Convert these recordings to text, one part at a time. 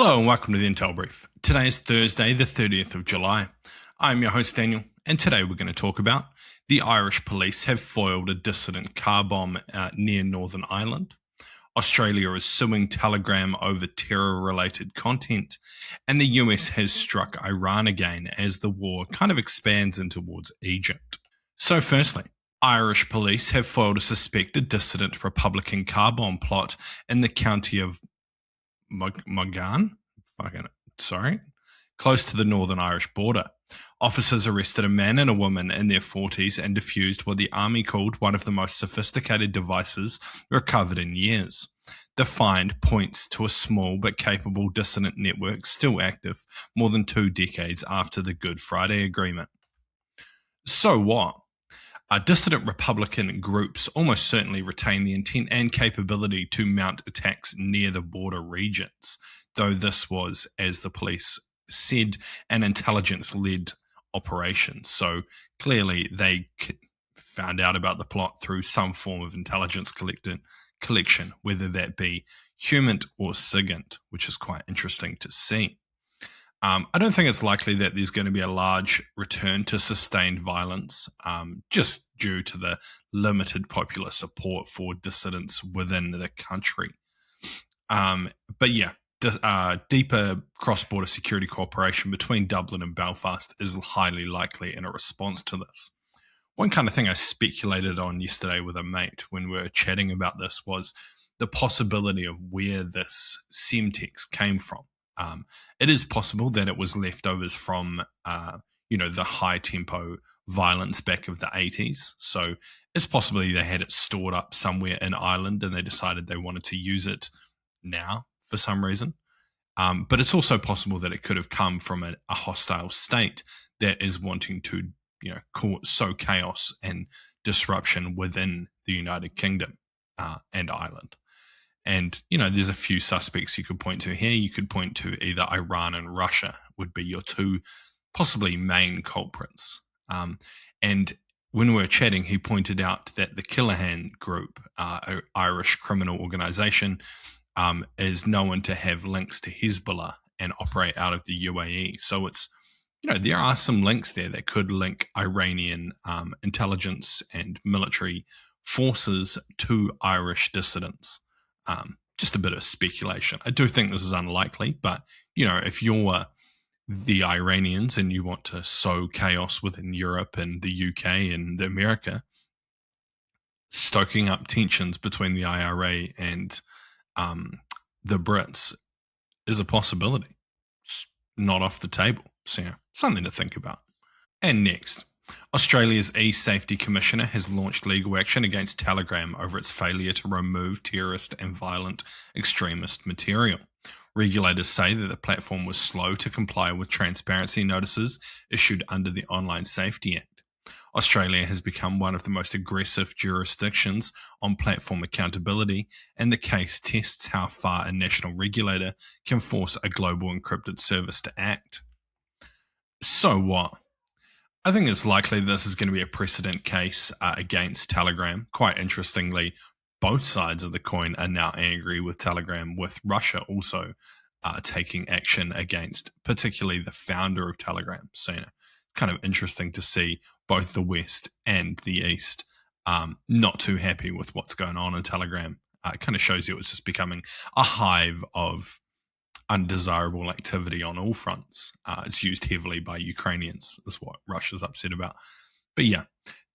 Hello and welcome to the Intel Brief. Today is Thursday, the 30th of July. I'm your host Daniel, and today we're going to talk about the Irish police have foiled a dissident car bomb near Northern Ireland. Australia is suing Telegram over terror-related content, and the US has struck Iran again as the war kind of expands in towards Egypt. So firstly, Irish police have foiled a suspected dissident Republican car bomb plot in the county of Monaghan, close to the Northern Irish border. Officers arrested a man and a woman in their 40s and defused what the army called one of the most sophisticated devices recovered in years. The find points to a small but capable dissident network still active more than 2 decades after the Good Friday Agreement. So what? Dissident Republican groups almost certainly retain the intent and capability to mount attacks near the border regions, though this was, as the police said, an intelligence-led operation. So clearly they found out about the plot through some form of intelligence collection, whether that be human or SIGINT, which is quite interesting to see. I don't think it's likely that there's going to be a large return to sustained violence, just due to the limited popular support for dissidents within the country. But yeah, deeper cross-border security cooperation between Dublin and Belfast is highly likely in a response to this. One kind of thing I speculated on yesterday with a mate when we were chatting about this was the possibility of where this Semtex came from. It is possible that it was leftovers from, the high tempo violence back of the 80s. So it's possibly they had it stored up somewhere in Ireland and they decided they wanted to use it now for some reason. But it's also possible that it could have come from a hostile state that is wanting to, sow chaos and disruption within the United Kingdom and Ireland. And, there's a few suspects you could point to here. You could point to either Iran and Russia would be your two possibly main culprits. And when we were chatting, he pointed out that the Killahan Group, an Irish criminal organization, is known to have links to Hezbollah and operate out of the UAE. So it's, there are some links there that could link Iranian intelligence and military forces to Irish dissidents. Just a bit of speculation. I do think this is unlikely, but, if you're the Iranians and you want to sow chaos within Europe and the UK and America, stoking up tensions between the IRA and the Brits is a possibility. It's not off the table. So, something to think about. And next, Australia's e-Safety Commissioner has launched legal action against Telegram over its failure to remove terrorist and violent extremist material. Regulators say that the platform was slow to comply with transparency notices issued under the Online Safety Act. Australia has become one of the most aggressive jurisdictions on platform accountability, and the case tests how far a national regulator can force a global encrypted service to act. So what? I think it's likely this is going to be a precedent case against Telegram. Quite interestingly, both sides of the coin are now angry with Telegram, with Russia also taking action against particularly the founder of Telegram. So, kind of interesting to see both the West and the East not too happy with what's going on in Telegram. It kind of shows you it's just becoming a hive of undesirable activity on all fronts. It's used heavily by Ukrainians, is what Russia's upset about. But yeah,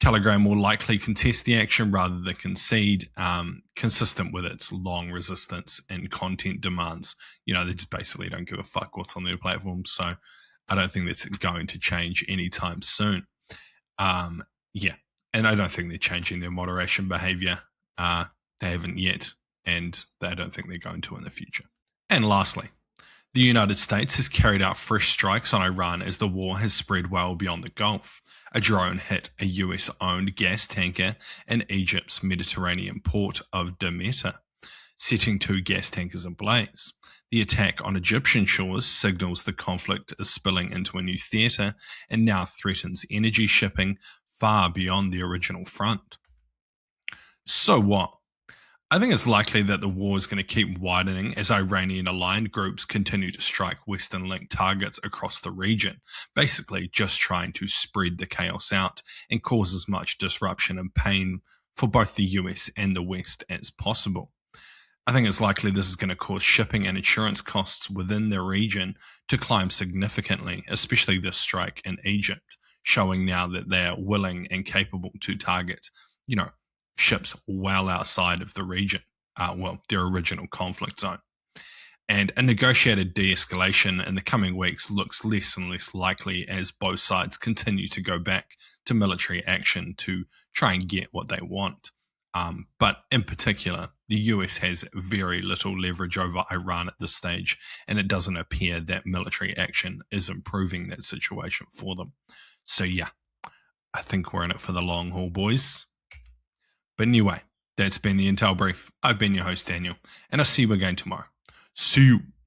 Telegram will likely contest the action rather than concede, consistent with its long resistance and content demands. They just basically don't give a fuck what's on their platform. So I don't think that's going to change anytime soon. And I don't think they're changing their moderation behavior. They haven't yet, and I don't think they're going to in the future. And lastly, the United States has carried out fresh strikes on Iran as the war has spread well beyond the Gulf. A drone hit a US-owned gas tanker in Egypt's Mediterranean port of Damietta, setting 2 gas tankers ablaze. The attack on Egyptian shores signals the conflict is spilling into a new theatre and now threatens energy shipping far beyond the original front. So what? I think it's likely that the war is going to keep widening as Iranian aligned groups continue to strike Western linked targets across the region, basically just trying to spread the chaos out and cause as much disruption and pain for both the US and the West as possible. I think it's likely this is going to cause shipping and insurance costs within the region to climb significantly, especially this strike in Egypt, showing now that they are willing and capable to target, you know, ships well outside of the region, their original conflict zone. And a negotiated de escalation in the coming weeks looks less and less likely as both sides continue to go back to military action to try and get what they want. But in particular, the US has very little leverage over Iran at this stage, and it doesn't appear that military action is improving that situation for them. So, yeah, I think we're in it for the long haul, boys. But anyway, that's been the Intel Brief. I've been your host, Daniel, and I'll see you again tomorrow. See you.